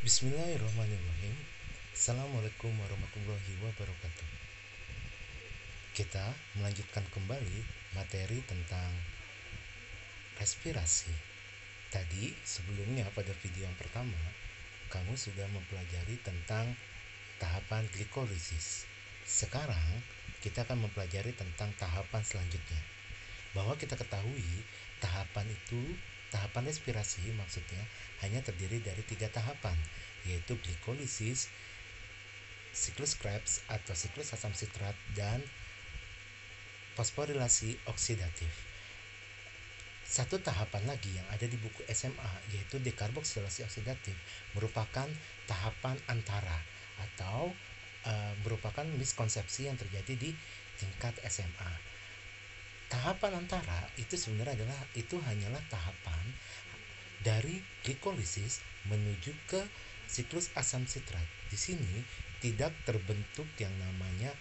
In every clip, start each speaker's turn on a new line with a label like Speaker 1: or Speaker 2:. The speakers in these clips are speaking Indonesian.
Speaker 1: Bismillahirrahmanirrahim. Assalamualaikum warahmatullahi wabarakatuh. Kita melanjutkan kembali materi tentang respirasi. Tadi sebelumnya pada video yang pertama, kamu sudah mempelajari tentang tahapan glikolisis. Sekarang kita akan mempelajari tentang tahapan selanjutnya. Bahwa kita ketahui tahapan respirasi maksudnya hanya terdiri dari 3 tahapan, yaitu glikolisis, siklus Krebs atau siklus asam sitrat, dan fosforilasi oksidatif. Satu tahapan lagi yang ada di buku SMA yaitu dekarboksilasi oksidatif merupakan tahapan antara atau merupakan miskonsepsi yang terjadi di tingkat SMA. Tahapan antara itu sebenarnya hanyalah tahapan dari glikolisis menuju ke siklus asam sitrat. Di sini tidak terbentuk yang namanya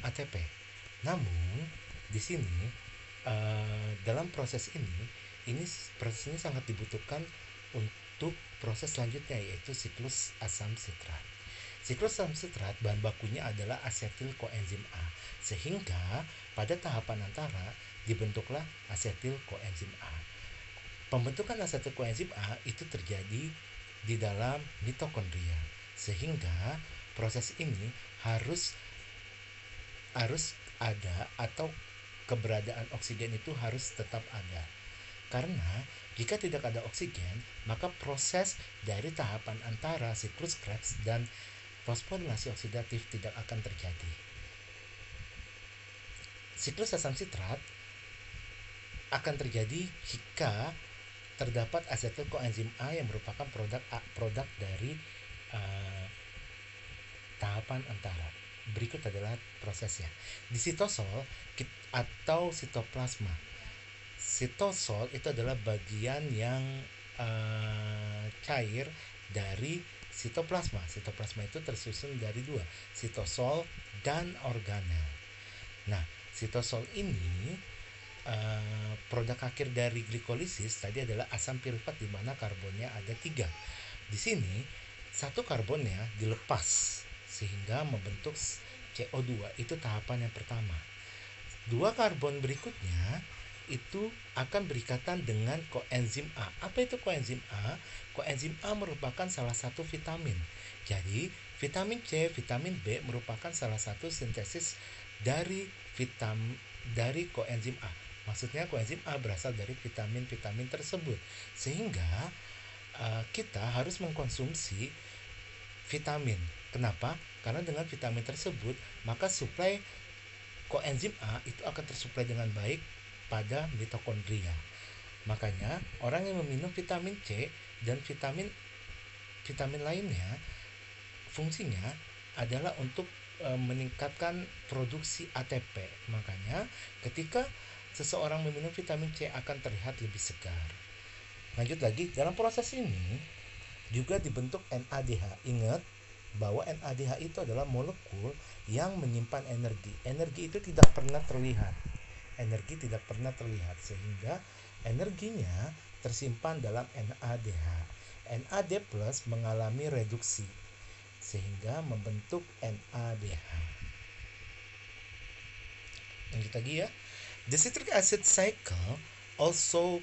Speaker 1: ATP. Namun di sini dalam proses ini sangat dibutuhkan untuk proses selanjutnya, yaitu siklus asam sitrat. Siklus asam sitrat bahan bakunya adalah asetil koenzim A, sehingga pada tahapan antara dibentuklah asetil koenzim A. Pembentukan asetil koenzim A itu terjadi di dalam mitokondria, sehingga proses ini harus ada, atau keberadaan oksigen itu harus tetap ada. Karena jika tidak ada oksigen, maka proses dari tahapan antara siklus Krebs dan fosforilasi oksidatif tidak akan terjadi. Siklus asam sitrat akan terjadi jika terdapat asetil koenzim A yang merupakan produk dari tahapan antara. Berikut adalah prosesnya. Di sitosol atau sitoplasma. Sitosol itu adalah bagian yang cair dari sitoplasma. Sitoplasma itu tersusun dari 2, sitosol dan organel. Nah, sitosol ini produk akhir dari glikolisis tadi adalah asam pirufat, di mana karbonnya ada 3. Di sini satu karbonnya dilepas sehingga membentuk CO2. Itu tahapan yang pertama. 2 karbon berikutnya itu akan berikatan dengan koenzim A. Apa itu koenzim A? Koenzim A merupakan salah satu vitamin. Jadi vitamin C, vitamin B merupakan salah satu sintesis dari koenzim A. Maksudnya koenzim A berasal dari vitamin-vitamin tersebut, sehingga kita harus mengkonsumsi vitamin. Kenapa? Karena dengan vitamin tersebut maka suplai koenzim A itu akan tersuplai dengan baik pada mitokondria. Makanya orang yang meminum vitamin C dan vitamin lainnya fungsinya adalah untuk meningkatkan produksi ATP. Makanya ketika seseorang meminum vitamin C akan terlihat lebih segar. Lanjut lagi, dalam proses ini juga dibentuk NADH. Ingat bahwa NADH itu adalah molekul yang menyimpan energi. Energi itu tidak pernah terlihat. Sehingga energinya tersimpan dalam NADH. NAD+ mengalami reduksi sehingga membentuk NADH. Lanjut lagi ya. The citric acid cycle, also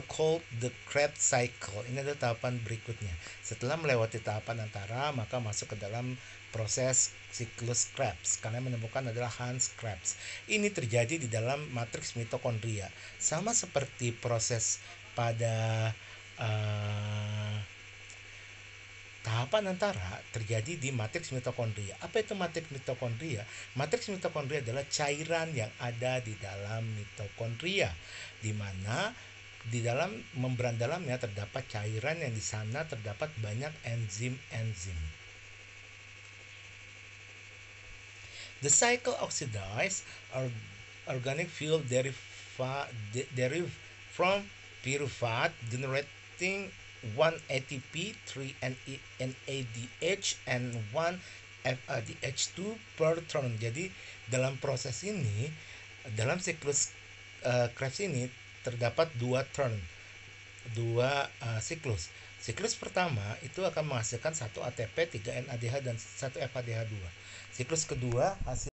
Speaker 1: called the Krebs cycle. Ini adalah tahapan berikutnya. Setelah melewati tahapan antara, maka masuk ke dalam proses siklus Krebs. Karena menemukan adalah Hans Krebs. Ini terjadi di dalam matriks mitokondria. Sama seperti proses pada tahapan antara terjadi di matriks mitokondria. Apa itu matriks mitokondria? Matriks mitokondria adalah cairan yang ada di dalam mitokondria, di mana di dalam membran dalamnya terdapat cairan yang di sana terdapat banyak enzim-enzim. The cycle oxidized organic fuel derive from pyruvate, generating 1 ATP, 3 NADH, and 1 FADH2 per turn. Jadi dalam proses ini, dalam siklus Krebs ini terdapat dua turn, dua siklus. Siklus pertama itu akan menghasilkan 1 ATP, 3 NADH dan 1 FADH2. Siklus kedua hasil